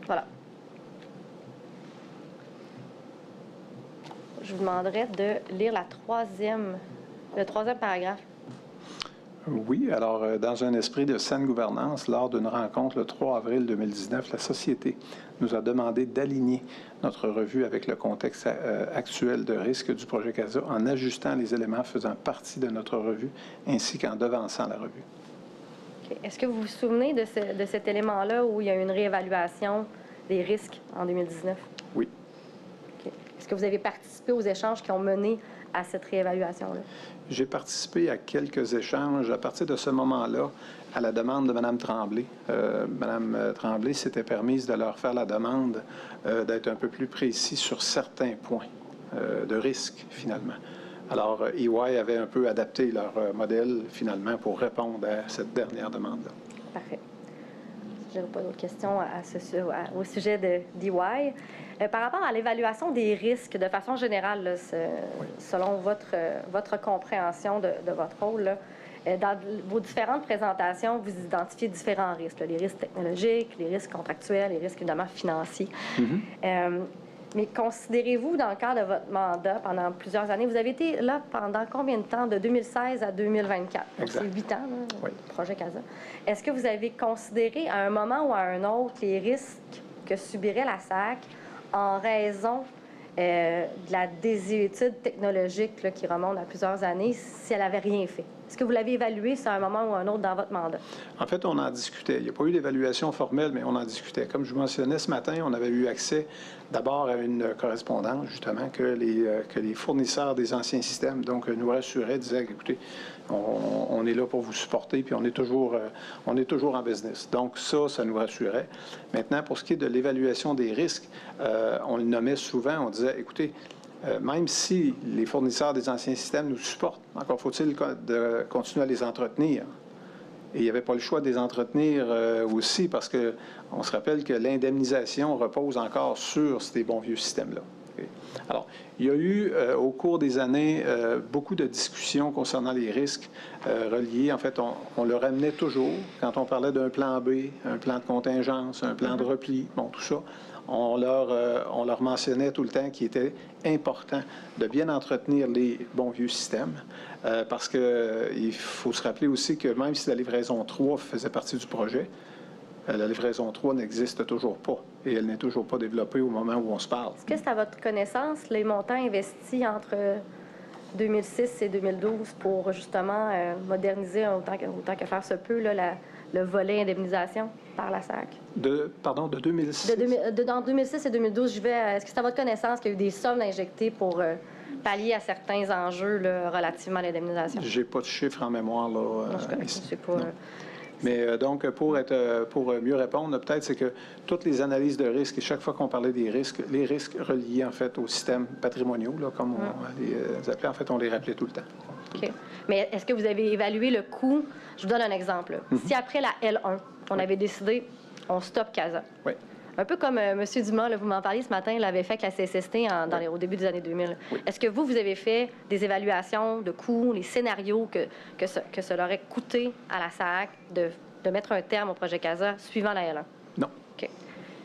Voilà. Je vous demanderais de lire le 3e paragraphe. Oui, alors, dans un esprit de saine gouvernance, lors d'une rencontre le 3 avril 2019, la Société nous a demandé d'aligner notre revue avec le contexte actuel de risque du projet CASA en ajustant les éléments faisant partie de notre revue ainsi qu'en devançant la revue. Okay. Est-ce que vous vous souvenez de cet élément-là où il y a eu une réévaluation des risques en 2019? Oui. Okay. Est-ce que vous avez participé aux échanges qui ont mené à cette réévaluation-là? J'ai participé à quelques échanges à partir de ce moment-là, à la demande de Mme Tremblay. Mme Tremblay s'était permise de leur faire la demande d'être un peu plus précis sur certains points de risque, finalement. Alors, EY avait un peu adapté leur modèle, finalement, pour répondre à cette dernière demande-là. Parfait. Je n'ai pas d'autres questions au sujet d'EY. Par rapport à l'évaluation des risques, de façon générale, là, selon votre compréhension de votre rôle, là, dans vos différentes présentations, vous identifiez différents risques, là, les risques technologiques, les risques contractuels, les risques évidemment financiers. Mais considérez-vous, dans le cadre de votre mandat, pendant plusieurs années, vous avez été là pendant combien de temps, de 2016 à 2024? Donc, c'est 8 ans, là, oui. Le projet CASA. Est-ce que vous avez considéré à un moment ou à un autre les risques que subirait la SAC en raison de la désuétude technologique là, qui remonte à plusieurs années si elle n'avait rien fait? Est-ce que vous l'avez évalué à un moment ou à un autre dans votre mandat? En fait, on en discutait. Il n'y a pas eu d'évaluation formelle, mais on en discutait. Comme je vous mentionnais ce matin, on avait eu accès d'abord à une correspondance, justement, que les fournisseurs des anciens systèmes donc, nous rassuraient, disaient, écoutez, on est là pour vous supporter, puis on est toujours en business. Donc ça nous rassurait. Maintenant, pour ce qui est de l'évaluation des risques, on le nommait souvent, on disait, écoutez, même si les fournisseurs des anciens systèmes nous supportent, encore faut-il continuer à les entretenir. Et il n'y avait pas le choix de les entretenir aussi parce qu'on se rappelle que l'indemnisation repose encore sur ces bons vieux systèmes-là. Okay. Alors, il y a eu au cours des années beaucoup de discussions concernant les risques reliés. En fait, on le ramenait toujours quand on parlait d'un plan B, un plan de contingence, un plan de repli, bon, tout ça. On leur mentionnait tout le temps qu'il était important de bien entretenir les bons vieux systèmes parce qu'il faut se rappeler aussi que même si la livraison 3 faisait partie du projet, la livraison 3 n'existe toujours pas et elle n'est toujours pas développée au moment où on se parle. Est-ce que c'est à votre connaissance les montants investis entre 2006 et 2012 pour justement moderniser autant que faire se peut là, le volet indemnisation par la SAC? Pardon, de 2006? Dans 2006 et 2012, est-ce que c'est à votre connaissance qu'il y a eu des sommes injectées pour pallier à certains enjeux là, relativement à l'indemnisation? J'ai pas de chiffres en mémoire, là. Non, c'est pas... Mais donc, pour mieux répondre, peut-être, c'est que toutes les analyses de risques, et chaque fois qu'on parlait des risques, les risques reliés, en fait, aux systèmes patrimoniaux, là, comme on les appelait, en fait, on les rappelait tout le temps. OK. Mais est-ce que vous avez évalué le coût? Je vous donne un exemple. Si après la L1, on avait décidé, on stoppe CASA. Oui. Un peu comme M. Dumas, là, vous m'en parliez ce matin, l'avait fait avec la CSST au début des années 2000. Oui. Est-ce que vous avez fait des évaluations de coûts, les scénarios que cela aurait coûté à la SAC de mettre un terme au projet CASA suivant la L1? Non. OK.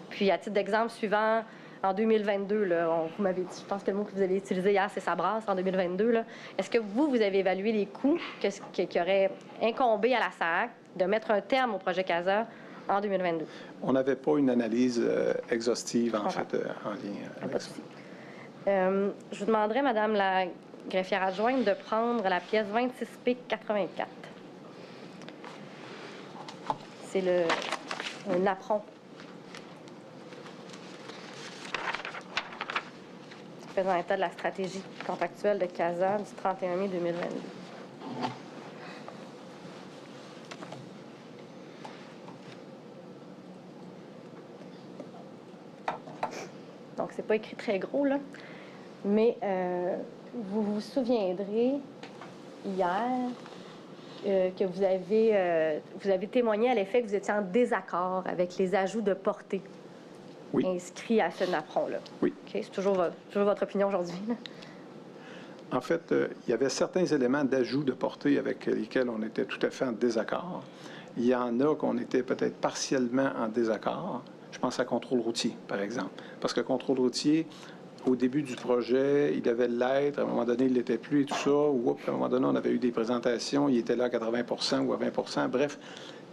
Puis, à titre d'exemple, suivant en 2022, là, vous m'avez dit, je pense que le mot que vous avez utilisé hier, c'est ça brasse en 2022. Là. Est-ce que vous avez évalué les coûts qui auraient incombé à la SAC de mettre un terme au projet CASA en 2022? On n'avait pas une analyse exhaustive, en fait, en lien avec ça. Je vous demanderais, Madame la greffière adjointe, de prendre la pièce 26P84. C'est un apron. Faisant état de la stratégie contractuelle de CASA du 31 mai 2022. Donc, c'est pas écrit très gros, là. Mais vous vous souviendrez, hier, que vous avez témoigné à l'effet que vous étiez en désaccord avec les ajouts de portée inscrits à ce napperon-là. Oui. Okay? C'est toujours votre opinion aujourd'hui, là? En fait, il y avait certains éléments d'ajout de portée avec lesquels on était tout à fait en désaccord. Il y en a qu'on était peut-être partiellement en désaccord. Je pense à contrôle routier, par exemple. Parce que contrôle routier, au début du projet, il devait l'être. À un moment donné, il ne l'était plus et tout ça. Ou à un moment donné, on avait eu des présentations. Il était là à 80 % ou à 20 %. Bref,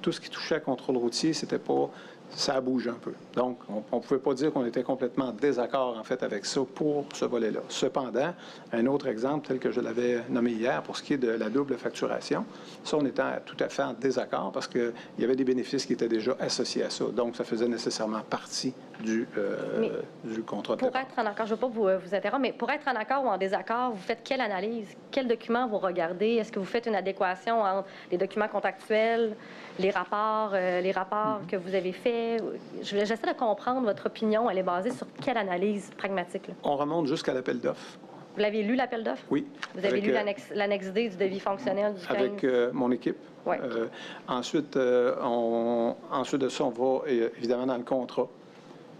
tout ce qui touchait à contrôle routier, c'était pas... Ça bouge un peu. Donc, on ne pouvait pas dire qu'on était complètement en désaccord, en fait, avec ça pour ce volet-là. Cependant, un autre exemple, tel que je l'avais nommé hier, pour ce qui est de la double facturation, ça, on était tout à fait en désaccord parce qu'il y avait des bénéfices qui étaient déjà associés à ça. Donc, ça faisait nécessairement partie du contrat de départ. Pour être en accord, je ne veux pas vous interrompre, mais pour être en accord ou en désaccord, vous faites quelle analyse? Quels documents vous regardez? Est-ce que vous faites une adéquation entre les documents contractuels, les rapports que vous avez faits? J'essaie de comprendre votre opinion. Elle est basée sur quelle analyse pragmatique? Là? On remonte jusqu'à l'appel d'offres. Vous l'avez lu, l'appel d'offres? Oui. Vous avez lu l'annexe D du devis fonctionnel du 15? Avec mon équipe. Oui. Ensuite de ça, on va évidemment dans le contrat.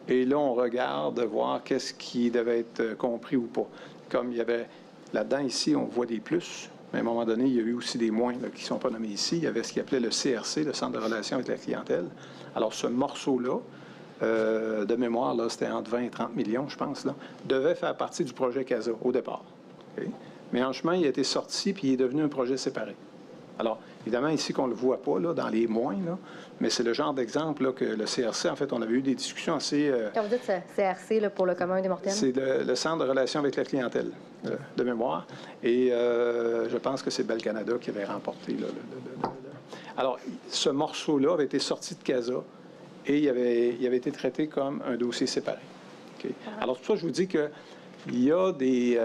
Et là, on regarde voir qu'est-ce qui devait être compris ou pas. Comme il y avait là-dedans, ici, on voit des plus. Mais à un moment donné, il y a eu aussi des moins là, qui ne sont pas nommés ici. Il y avait ce qu'il appelait le CRC, le Centre de relations avec la clientèle. Alors, ce morceau-là, de mémoire, là, c'était entre 20 et 30 millions, je pense, là, devait faire partie du projet CASA au départ. Okay? Mais en chemin, il a été sorti puis il est devenu un projet séparé. Alors, évidemment, ici, qu'on ne le voit pas, là, dans les moins, là, mais c'est le genre d'exemple là, que le CRC, en fait, on avait eu des discussions assez... Quand vous dites CRC, là, pour le commun des mortels? C'est le Centre de relations avec la clientèle, de mémoire. Et je pense que c'est Bell Canada qui avait remporté. Là, Alors, ce morceau-là avait été sorti de CASA et il avait été traité comme un dossier séparé. Okay? Alors, c'est pour ça que je vous dis que il y a des...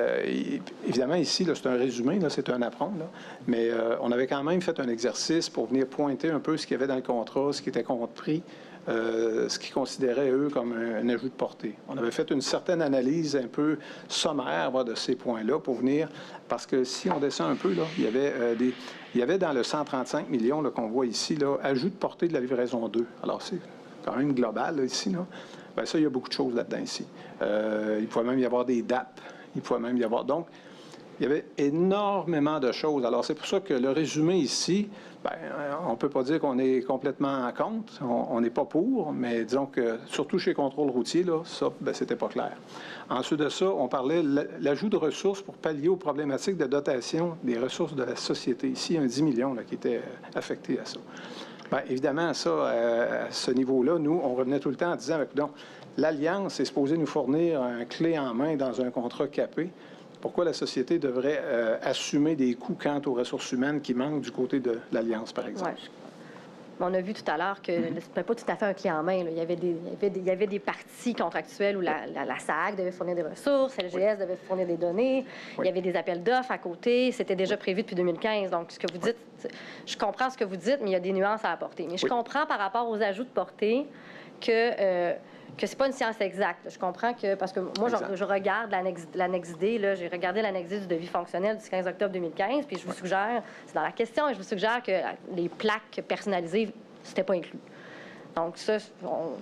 évidemment, ici, c'est un résumé, c'est un apprendre, mais on avait quand même fait un exercice pour venir pointer un peu ce qu'il y avait dans le contrat, ce qui était compris, ce qu'ils considéraient, eux, comme un ajout de portée. On avait fait une certaine analyse un peu sommaire de ces points-là pour venir... Parce que si on descend un peu, là, il y avait dans le 135 millions qu'on voit ici, là, ajout de portée de la livraison 2. Alors, c'est quand même global, là, ici, là. Bien, ça, il y a beaucoup de choses là-dedans ici. Il pouvait même y avoir des DAP. Il pouvait même y avoir... Donc, il y avait énormément de choses. Alors, c'est pour ça que le résumé ici, bien, on ne peut pas dire qu'on est complètement en compte. On n'est pas pour, mais disons que, surtout chez Contrôle routier, là, ça, bien, c'était pas clair. Ensuite de ça, on parlait de l'ajout de ressources pour pallier aux problématiques de dotation des ressources de la société. Ici, il y a un 10 millions là, qui était affecté à ça. Bien, évidemment, ça, à ce niveau-là, nous, on revenait tout le temps en disant, donc, l'Alliance est supposée nous fournir un clé en main dans un contrat capé. Pourquoi la société devrait assumer des coûts quant aux ressources humaines qui manquent du côté de l'Alliance, par exemple? Ouais. On a vu tout à l'heure que c'était pas tout à fait un clé en main. Là. Il y avait des parties contractuelles où la SAAC devait fournir des ressources, LGS devait fournir des données, il y avait des appels d'offres à côté, c'était déjà prévu depuis 2015. Donc, ce que vous dites, je comprends ce que vous dites, mais il y a des nuances à apporter. Mais je comprends par rapport aux ajouts de portée que c'est pas une science exacte. Je comprends que, parce que moi, je regarde l'annexe D, là, j'ai regardé l'annexe D du devis fonctionnel du 15 octobre 2015, puis je vous suggère, c'est dans la question, et je vous suggère que les plaques personnalisées, c'était pas inclus. Donc ça,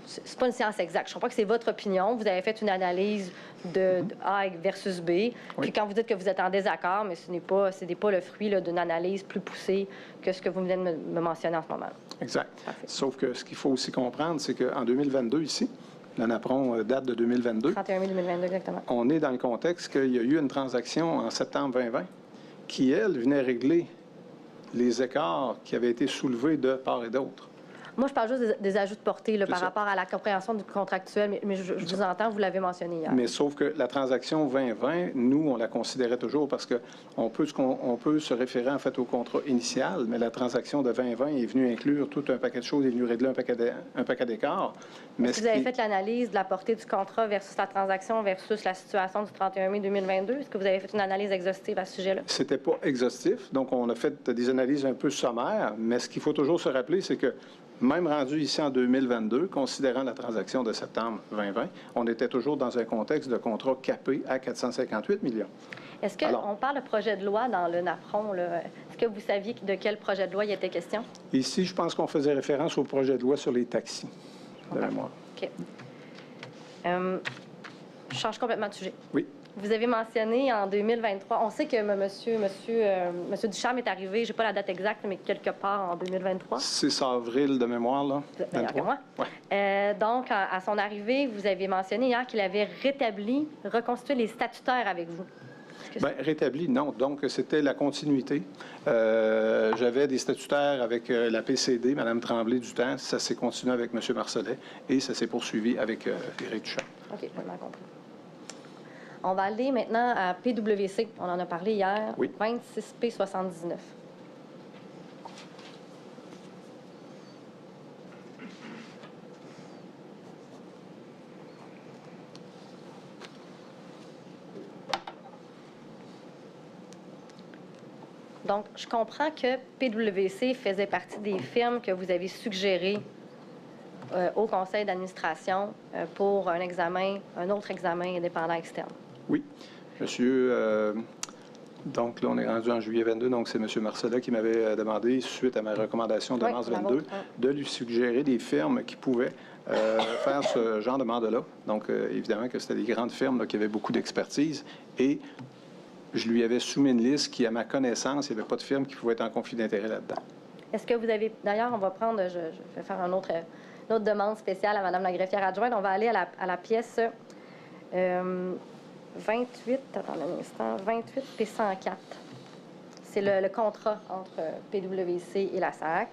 c'est pas une science exacte. Je comprends que c'est votre opinion. Vous avez fait une analyse de A versus B. Puis quand vous dites que vous êtes en désaccord, mais ce n'est pas le fruit d'une analyse plus poussée que ce que vous venez de me mentionner en ce moment. Exact. Parfait. Sauf que ce qu'il faut aussi comprendre, c'est qu'en 2022, ici, la NAPRON date de 2022. 31 mai 2022, exactement. On est dans le contexte qu'il y a eu une transaction en septembre 2020 qui, elle, venait régler les écarts qui avaient été soulevés de part et d'autre. Moi, je parle juste des ajouts de portée là, par ça. rapport à la compréhension du contractuel, mais je vous entends, vous l'avez mentionné hier. Mais sauf que la transaction 2020, nous, on la considérait toujours parce qu'on peut, se référer en fait au contrat initial, mais la transaction de 2020 est venue inclure tout un paquet de choses, est venue régler un paquet d'écarts. Est-ce que vous avez fait l'analyse de la portée du contrat versus la transaction versus la situation du 31 mai 2022? Est-ce que vous avez fait une analyse exhaustive à ce sujet-là? C'était pas exhaustif, donc on a fait des analyses un peu sommaires, mais ce qu'il faut toujours se rappeler, c'est que même rendu ici en 2022, considérant la transaction de septembre 2020, on était toujours dans un contexte de contrat capé à 458 millions. Est-ce qu'on parle de projet de loi dans le NAPRON? Est-ce que vous saviez de quel projet de loi il était question? Ici, je pense qu'on faisait référence au projet de loi sur les taxis, de mémoire. OK. Je change complètement de sujet. Oui. Vous avez mentionné en 2023, on sait que monsieur Ducharme est arrivé, je n'ai pas la date exacte, mais quelque part en 2023. 6 avril de mémoire, là. Moi. Ouais. Donc, à son arrivée, vous avez mentionné hier qu'il avait reconstitué les statutaires avec vous. Bien, rétabli, non. Donc, c'était la continuité. J'avais des statutaires avec la PCD, Mme Tremblay du temps. Ça s'est continué avec M. Marcellet et ça s'est poursuivi avec Éric Ducharme. OK, j'ai bien compris. On va aller maintenant à PWC. On en a parlé hier. Oui. 26P79. Donc, je comprends que PWC faisait partie des firmes que vous avez suggérées au conseil d'administration pour un autre examen indépendant externe. Oui. Monsieur, donc là, on est rendu en juillet 22, donc c'est M. Marcellet qui m'avait demandé, suite à ma recommandation de mars 22, de lui suggérer des firmes qui pouvaient faire ce genre de mandat-là. Donc, évidemment que c'était des grandes firmes là, qui avaient beaucoup d'expertise et je lui avais soumis une liste qui, à ma connaissance, il n'y avait pas de firme qui pouvait être en conflit d'intérêt là-dedans. Est-ce que vous avez... D'ailleurs, on va prendre... Je vais faire une autre demande spéciale à Mme la greffière adjointe. On va aller à la pièce 28... Attendez un instant. 28 P104. C'est le contrat entre PWC et la SAAC.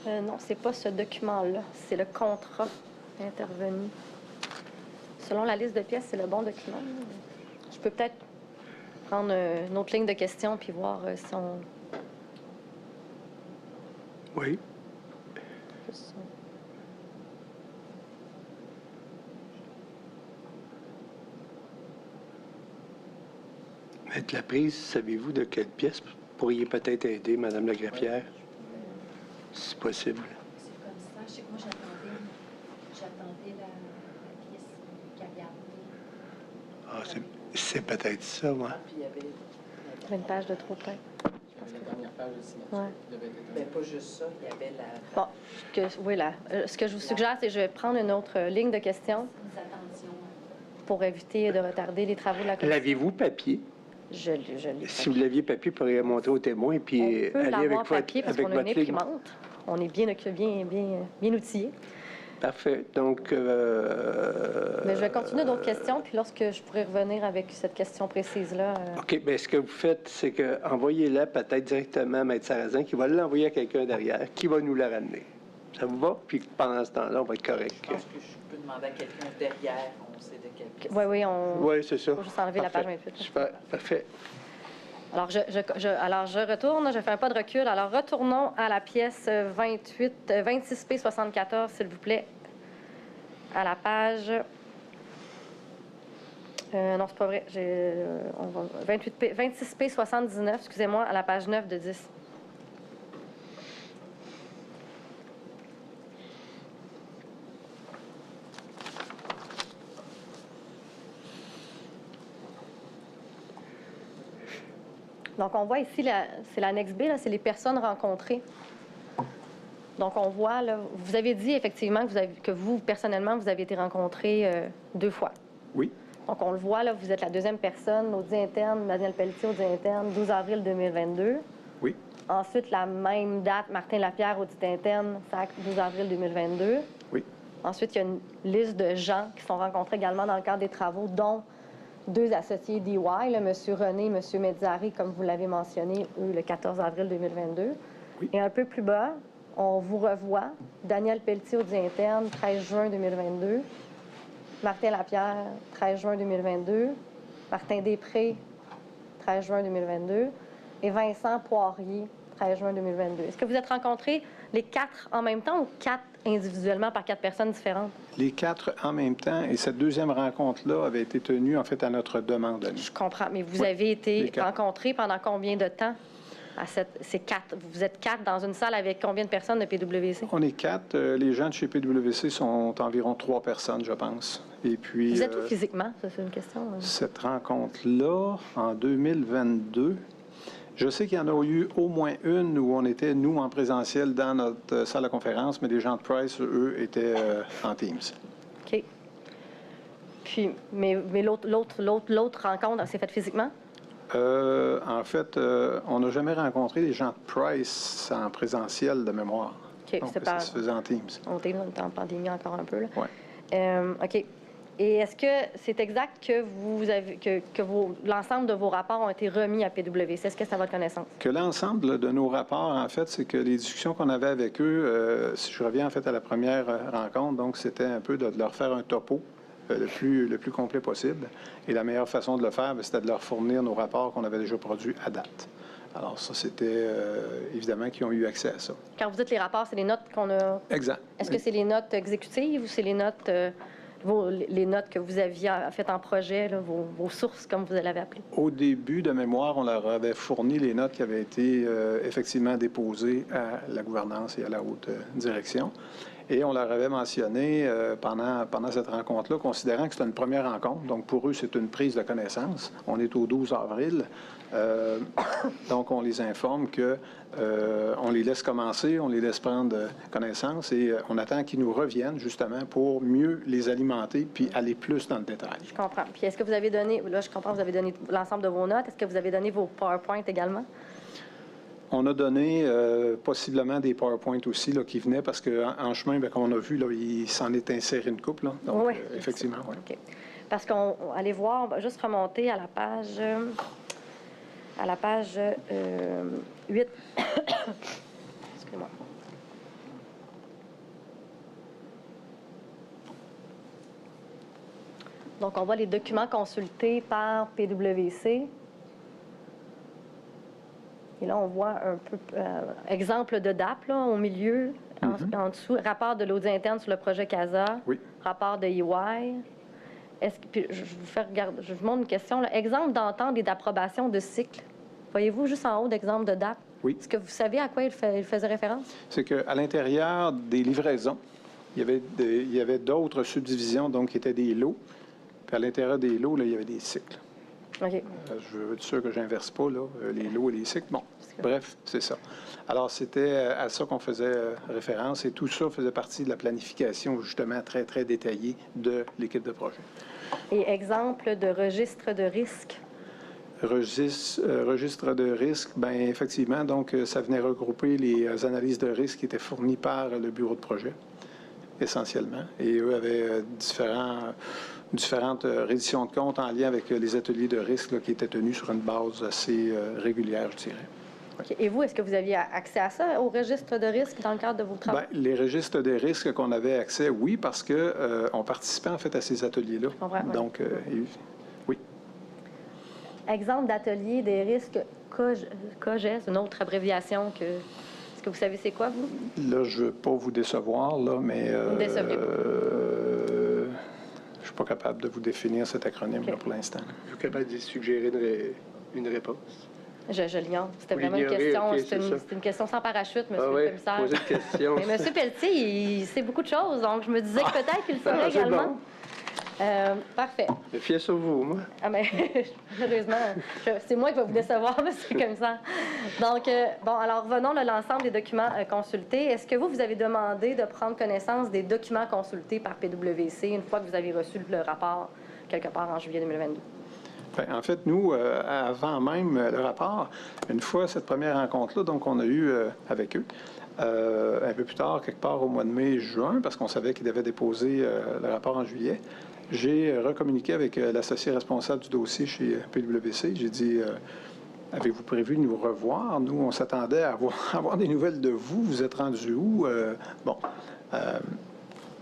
Non, c'est pas ce document-là. C'est le contrat intervenu. Selon la liste de pièces, c'est le bon document. Je peux peut-être prendre une autre ligne de questions puis voir si on... Oui. Maître Laprise, savez-vous de quelle pièce vous pourriez peut-être aider Mme la greffière, si possible? C'est comme ça. Je sais que moi, j'attendais la pièce carrière. Ah, c'est peut-être ça, moi. Puis il y avait Une page de trop peut-être. la dernière page de signature. Ouais. Ben, pas juste ça, il y avait la... Bon, oui, là. Ce que je vous suggère, c'est que je vais prendre une autre ligne de questions Nous attendions. pour éviter de retarder les travaux de la commission. L'avez-vous papier? Je l'ai. Si vous l'aviez papier, vous pourriez montrer au témoin puis On peut aller avec l'avoir votre, papier parce qu'on a une votre ligne. imprimante. On est bien outillés. Parfait. Donc, Mais je vais continuer d'autres questions, puis lorsque je pourrai revenir avec cette question précise-là. OK. Bien, ce que vous faites, c'est que envoyez-la peut-être directement à Maître Sarrazin, qui va l'envoyer à quelqu'un derrière, qui va nous la ramener. Ça vous va? Puis pendant ce temps-là, on va être correct. Je pense que je peux demander à quelqu'un derrière, on sait de quel pièce. Oui, Oui, c'est ça. faut juste enlever la Parfait. page 28. Super. Parfait. Alors, je retourne, je fais un pas de recul. Alors, retournons à la pièce 26P74, s'il vous plaît, à la page... non, c'est pas vrai. 26P79, excusez-moi, à la page 9 de 10. Donc, on voit ici, c'est l'annexe B, c'est les personnes rencontrées. Donc, on voit, là, vous avez dit effectivement que vous, personnellement, vous avez été rencontré 2 fois. Oui. Donc, on le voit, là, vous êtes la deuxième personne, audit interne, Daniel Pelletier, audit interne, 12 avril 2022. Oui. Ensuite, la même date, Martin Lapierre, audit interne, SAC, 12 avril 2022. Oui. Ensuite, il y a une liste de gens qui sont rencontrés également dans le cadre des travaux, dont 2 associés d'EY, M. René et M. Mediari, comme vous l'avez mentionné, eux, le 14 avril 2022. Oui. Et un peu plus bas, on vous revoit, Daniel Pelletier, audit interne, 13 juin 2022. Martin Lapierre, 13 juin 2022. Martin Després, 13 juin 2022. Et Vincent Poirier, 13 juin 2022. Est-ce que vous êtes rencontrés les 4 en même temps ou 4 individuellement par 4 personnes différentes? Les 4 en même temps, et cette deuxième rencontre-là avait été tenue, en fait, à notre demande à nous. Je comprends, mais vous Oui, avez été les 4. rencontrés pendant combien de temps? Ces 4, vous êtes 4 dans une salle avec combien de personnes de PwC? On est 4. Les gens de chez PwC sont environ 3 personnes, je pense. Et puis, Vous êtes où physiquement? Ça, c'est une question. cette rencontre-là, en 2022, je sais qu'il y en a eu au moins une où on était, nous, en présentiel dans notre salle de conférence, mais les gens de Price, eux, étaient en Teams. OK. Puis, mais l'autre rencontre, elle s'est faite physiquement? En fait, on n'a jamais rencontré les gens de Price en présentiel de mémoire. OK, Donc, c'est ça pas... se faisait en Teams. On était en pandémie encore un peu, là. Oui. OK. Et est-ce que c'est exact que l'ensemble de vos rapports ont été remis à PwC? Est-ce que c'est à votre connaissance? Que l'ensemble de nos rapports, en fait, c'est que les discussions qu'on avait avec eux, si je reviens en fait à la première rencontre, donc c'était un peu de leur faire un topo le plus complet possible. Et la meilleure façon de le faire, c'était de leur fournir nos rapports qu'on avait déjà produits à date. Alors ça, c'était évidemment qu'ils ont eu accès à ça. Quand vous dites les rapports, c'est les notes qu'on a... Exact. Est-ce que c'est les notes exécutives ou c'est les notes... les notes que vous aviez faites en projet, là, vos sources, comme vous l'avez appelé? Au début de mémoire, on leur avait fourni les notes qui avaient été effectivement déposées à la gouvernance et à la haute direction. Et on leur avait mentionné pendant cette rencontre-là, considérant que c'était une première rencontre, donc pour eux, c'est une prise de connaissance. On est au 12 avril. Donc, on les informe que on les laisse commencer, on les laisse prendre connaissance et on attend qu'ils nous reviennent justement pour mieux les alimenter puis aller plus dans le détail. Je comprends. Puis est-ce que vous avez donné, là je comprends, vous avez donné l'ensemble de vos notes, est-ce que vous avez donné vos PowerPoint également? On a donné possiblement des PowerPoint aussi là, qui venaient parce qu'en chemin, bien, comme on a vu, là, il s'en est inséré une couple. Là. Donc, Oui. effectivement, oui. OK. Parce qu'on allez voir, on va juste remonter à la page... 8. Excusez-moi. Donc, on voit les documents consultés par PwC. Et là, on voit un peu, exemple de DAP, là, au milieu, en dessous, rapport de l'audit interne sur le projet CASA, Oui. rapport de EY. Puis je vous montre une question. Là. Exemple d'entente et d'approbation de cycle. Voyez-vous juste en haut d'exemple de DAP? Oui. Est-ce que vous savez à quoi il faisait référence? C'est qu'à l'intérieur des livraisons, il y avait d'autres subdivisions, donc qui étaient des lots. Puis à l'intérieur des lots, là, il y avait des cycles. OK. Je veux être sûr que j'inverse pas là, les lots et les cycles. Bon, bref, c'est ça. Alors, c'était à ça qu'on faisait référence et tout ça faisait partie de la planification, justement, très, très détaillée de l'équipe de projet. Et exemple de registre de risque. Registre de risque, bien, effectivement, donc, ça venait regrouper les analyses de risque qui étaient fournies par le bureau de projet, essentiellement. Et eux avaient différentes redditions de comptes en lien avec les ateliers de risque là, qui étaient tenus sur une base assez régulière, je dirais. Okay. Et vous, est-ce que vous aviez accès à ça, au registre de risque, dans le cadre de vos travaux? Bien, les registres de risque qu'on avait accès, oui, parce qu'on participait en fait à ces ateliers-là. Donc, oui. Exemple d'atelier des risques COGES, une autre abréviation que... Est-ce que vous savez c'est quoi, vous? Là, je ne veux pas vous décevoir, là, mais... Vous décevrez. Je ne suis pas capable de vous définir cet acronyme là, pour l'instant. Je suis capable de suggérer une réponse. Je l'ignore. C'était Vous vraiment une l'ignorez, question. ok, C'est une question sans parachute, monsieur oui, le commissaire. posez une question. Mais monsieur Pelletier, il sait beaucoup de choses, donc je me disais que peut-être qu'il le saurait c'est également. bon. Parfait. Je me fiais sur vous, moi. Ah, mais malheureusement, c'est moi qui vais vous décevoir, mais c'est comme ça. Donc, bon, alors revenons à l'ensemble des documents consultés. Est-ce que vous avez demandé de prendre connaissance des documents consultés par PwC une fois que vous avez reçu le rapport quelque part en juillet 2022? Bien, en fait, nous, avant même le rapport, une fois cette première rencontre-là, donc on a eu avec eux, un peu plus tard, quelque part au mois de mai-juin, parce qu'on savait qu'ils devaient déposer le rapport en juillet, j'ai recommuniqué avec l'associé responsable du dossier chez PwC. J'ai dit, avez-vous prévu de nous revoir? Nous, on s'attendait à avoir des nouvelles de vous. Vous êtes rendu où?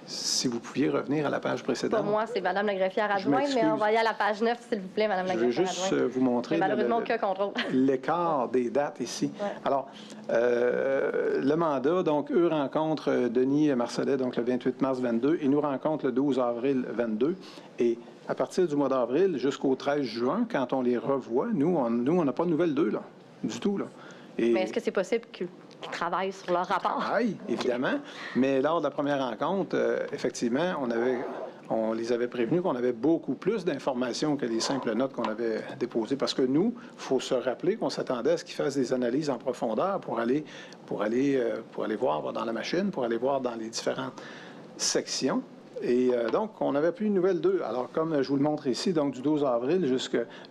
Si vous pouviez revenir à la page précédente. Pour moi, c'est Mme la greffière adjointe, mais on va aller à la page 9, s'il vous plaît, Mme la greffière adjointe. Je veux juste vous montrer malheureusement aucun contrôle. L'écart des dates ici. Ouais. Alors, le mandat, donc, eux rencontrent Denis Marcellet, donc le 28 mars 22, et nous rencontrent le 12 avril 22. Et à partir du mois d'avril jusqu'au 13 juin, quand on les revoit, nous, on n'a pas de nouvelles d'eux, là, du tout, là. Et... Mais est-ce que c'est possible qu'ils travaillent sur leur rapport? Oui, évidemment. Mais lors de la première rencontre, effectivement, on les avait prévenus qu'on avait beaucoup plus d'informations que les simples notes qu'on avait déposées. Parce que nous, il faut se rappeler qu'on s'attendait à ce qu'ils fassent des analyses en profondeur pour aller voir dans la machine, pour aller voir dans les différentes sections. Et donc, on n'avait plus de nouvelles d'eux. Alors, comme je vous le montre ici, donc du 12 avril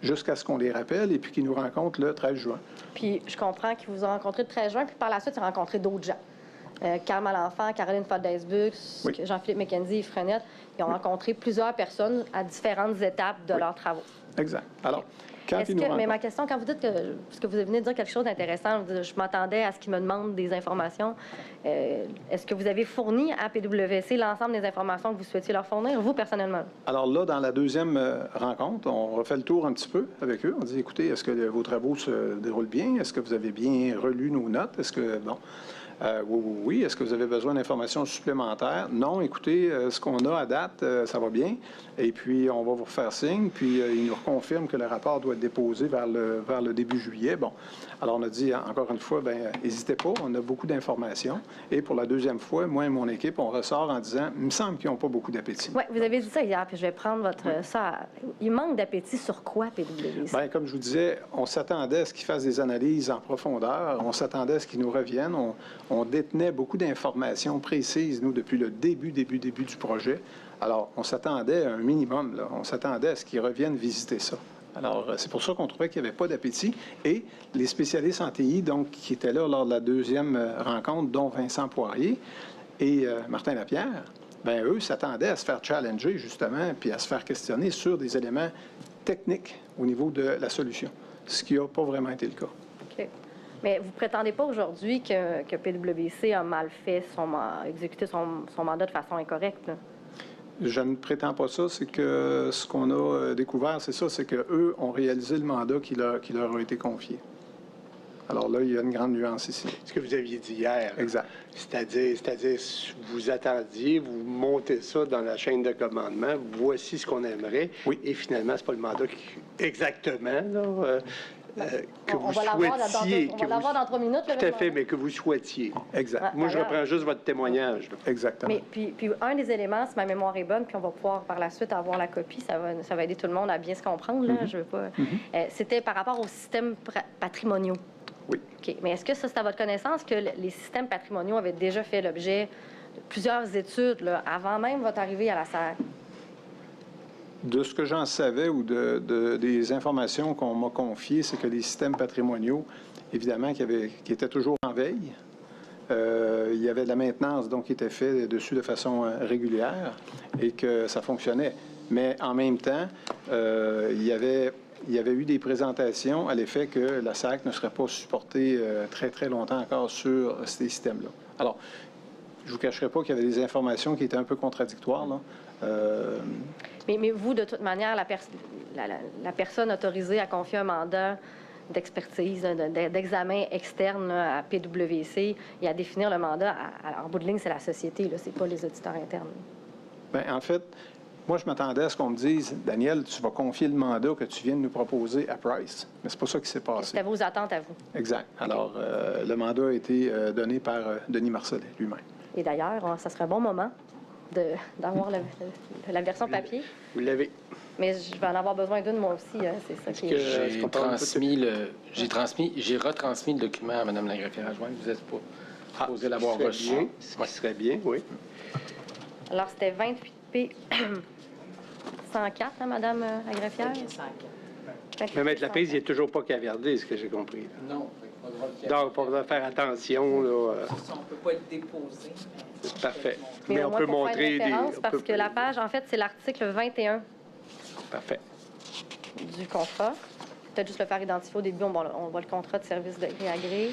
jusqu'à ce qu'on les rappelle et puis qu'ils nous rencontrent le 13 juin. Puis, je comprends qu'ils vous ont rencontré le 13 juin, puis par la suite, ils ont rencontré d'autres gens. Carl Malenfant, Caroline Foldesbuck, oui. Jean-Philippe McKenzie, Yves Frenette. Ils ont rencontré plusieurs personnes à différentes étapes de leurs travaux. Exact. Alors, mais ma question, quand vous dites parce que vous venez de dire quelque chose d'intéressant, je m'attendais à ce qu'ils me demandent des informations. Est-ce que vous avez fourni à PwC l'ensemble des informations que vous souhaitiez leur fournir, vous, personnellement? Alors là, dans la deuxième rencontre, on refait le tour un petit peu avec eux. On dit, écoutez, est-ce que vos travaux se déroulent bien? Est-ce que vous avez bien relu nos notes? Est-ce que, bon... oui. Est-ce que vous avez besoin d'informations supplémentaires? Non. Écoutez, ce qu'on a à date, ça va bien. Et puis, on va vous refaire signe. Puis, il nous reconfirme que le rapport doit être déposé vers le début juillet. Bon. Alors, on a dit, encore une fois, bien, n'hésitez pas, on a beaucoup d'informations. Et pour la deuxième fois, moi et mon équipe, on ressort en disant, il me semble qu'ils n'ont pas beaucoup d'appétit. Oui, vous avez dit ça hier, puis je vais prendre votre... Il manque d'appétit sur quoi, PwC? Bien, comme je vous disais, on s'attendait à ce qu'ils fassent des analyses en profondeur. On s'attendait à ce qu'ils nous reviennent. On détenait beaucoup d'informations précises, nous, depuis le début du projet. Alors, on s'attendait à un minimum, là. On s'attendait à ce qu'ils reviennent visiter ça. Alors, c'est pour ça qu'on trouvait qu'il n'y avait pas d'appétit. Et les spécialistes en TI, donc, qui étaient là lors de la deuxième rencontre, dont Vincent Poirier et Martin Lapierre, bien, eux s'attendaient à se faire challenger, justement, puis à se faire questionner sur des éléments techniques au niveau de la solution, ce qui n'a pas vraiment été le cas. OK. Mais vous ne prétendez pas aujourd'hui que PwC a mal fait exécuté son mandat de façon incorrecte, là? Je ne prétends pas ça. C'est que ce qu'on a découvert, c'est ça, c'est qu'eux ont réalisé le mandat qui leur a été confié. Alors là, il y a une grande nuance ici. Ce que vous aviez dit hier. Exact. C'est-à-dire, vous attendiez, vous montez ça dans la chaîne de commandement, voici ce qu'on aimerait. Oui. Et finalement, c'est pas le mandat exactement là, que On vous va l'avoir souhaitiez. on va l'avoir dans 3 minutes. Tout à fait, mais que vous souhaitiez. Exact. Moi, je d'ailleurs. reprends juste votre témoignage. là. Exactement. Mais puis un des éléments, si ma mémoire est bonne, puis on va pouvoir par la suite avoir la copie, ça va aider tout le monde à bien se comprendre, là, je veux pas... C'était par rapport aux systèmes patrimoniaux. Oui. OK. Mais est-ce que ça, c'est à votre connaissance que les systèmes patrimoniaux avaient déjà fait l'objet de plusieurs études, là, avant même votre arrivée à la SAC? De ce que j'en savais ou des informations qu'on m'a confiées, c'est que les systèmes patrimoniaux, évidemment, qui étaient toujours en veille. Il y avait de la maintenance donc qui était faite dessus de façon régulière et que ça fonctionnait. Mais en même temps, il y avait eu des présentations à l'effet que la SAC ne serait pas supportée très, très longtemps encore sur ces systèmes-là. Alors, je ne vous cacherai pas qu'il y avait des informations qui étaient un peu contradictoires, là. Mais vous, de toute manière, la personne autorisée à confier un mandat d'expertise, d'examen externe là, à PwC et à définir le mandat, en bout de ligne, c'est la société, ce n'est pas les auditeurs internes. Bien, en fait, moi, je m'attendais à ce qu'on me dise, Daniel, tu vas confier le mandat que tu viens de nous proposer à Price. Mais c'est pas ça qui s'est passé. C'était vos attentes à vous. Exact. Alors, le mandat a été donné par Denis Marcellet lui-même. Et d'ailleurs, ça serait un bon moment d'avoir la version papier. Vous l'avez. Mais je vais en avoir besoin d'une, moi aussi. C'est ça qui est... J'ai retransmis le document à Mme la greffière adjointe. Vous êtes pas supposé l'avoir reçu. Ce qui serait bien, oui. Alors, c'était 28P 104, hein, Mme la greffière? Mais Maître Lapise, il n'est toujours pas cavardé, ce que j'ai compris. Là. Non, pas le droit de Donc, on va faire attention. Là, on ne peut pas le déposer. c'est parfait. Mais on au moins peut pour faire montrer une référence, des... parce que la page, en fait, c'est l'article 21 Parfait. du contrat. Peut-être juste le faire identifier au début, on voit le contrat de service de gré à gré.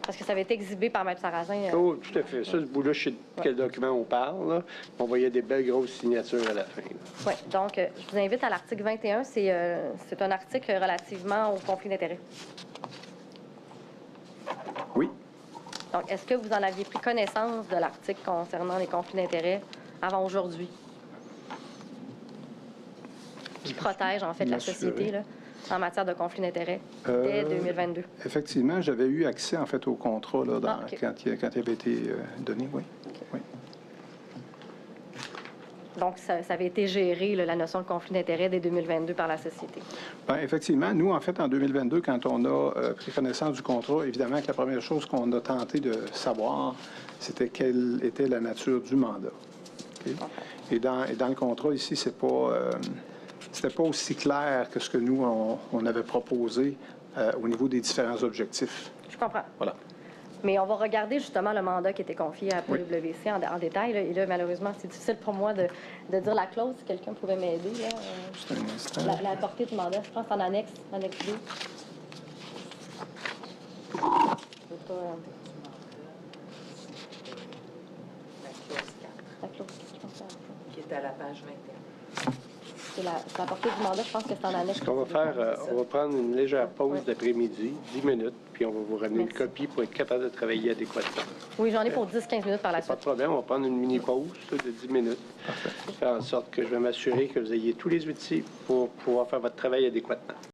Parce que ça avait été exhibé par Maître Sarrazin. Oh, tout à fait. Ça, ce bout-là, je sais de quel document on parle. Là. On voyait des belles grosses signatures à la fin. Oui, donc je vous invite à l'article 21. C'est un article relativement au conflit d'intérêts. Oui. Donc, est-ce que vous en aviez pris connaissance de l'article concernant les conflits d'intérêts avant aujourd'hui? Qui protège, en fait, la société là, en matière de conflit d'intérêts dès 2022. Effectivement, j'avais eu accès, en fait, au contrat là, OK. quand il avait été donné, oui. Oui. Donc, ça avait été géré, là, la notion de conflit d'intérêts dès 2022 par la société. Bien, effectivement, nous, en fait, en 2022, quand on a pris connaissance du contrat, évidemment que la première chose qu'on a tenté de savoir, c'était quelle était la nature du mandat. OK? Et dans le contrat, ici, c'était pas aussi clair que ce que nous, on avait proposé au niveau des différents objectifs. Je comprends. Voilà. Mais on va regarder justement le mandat qui était confié à PwC en détail. Là. Et là, malheureusement, c'est difficile pour moi de dire la clause. Si quelqu'un pouvait m'aider. Juste un instant. La portée du mandat, je pense en annexe 2. Je veux pas, La clause 4, la clause, je pense que qui est à la page 21. c'est la portée du mandat, je pense que c'est en annexe. Ce qu'on va faire, on va prendre une légère pause d'après-midi, 10 minutes, puis on va vous ramener une Merci. copie pour être capable de travailler adéquatement. Oui, j'en ai pour 10-15 minutes par la Pas suite. de problème, on va prendre une mini-pause de 10 minutes. Faire en sorte que je vais m'assurer que vous ayez tous les outils pour pouvoir faire votre travail adéquatement.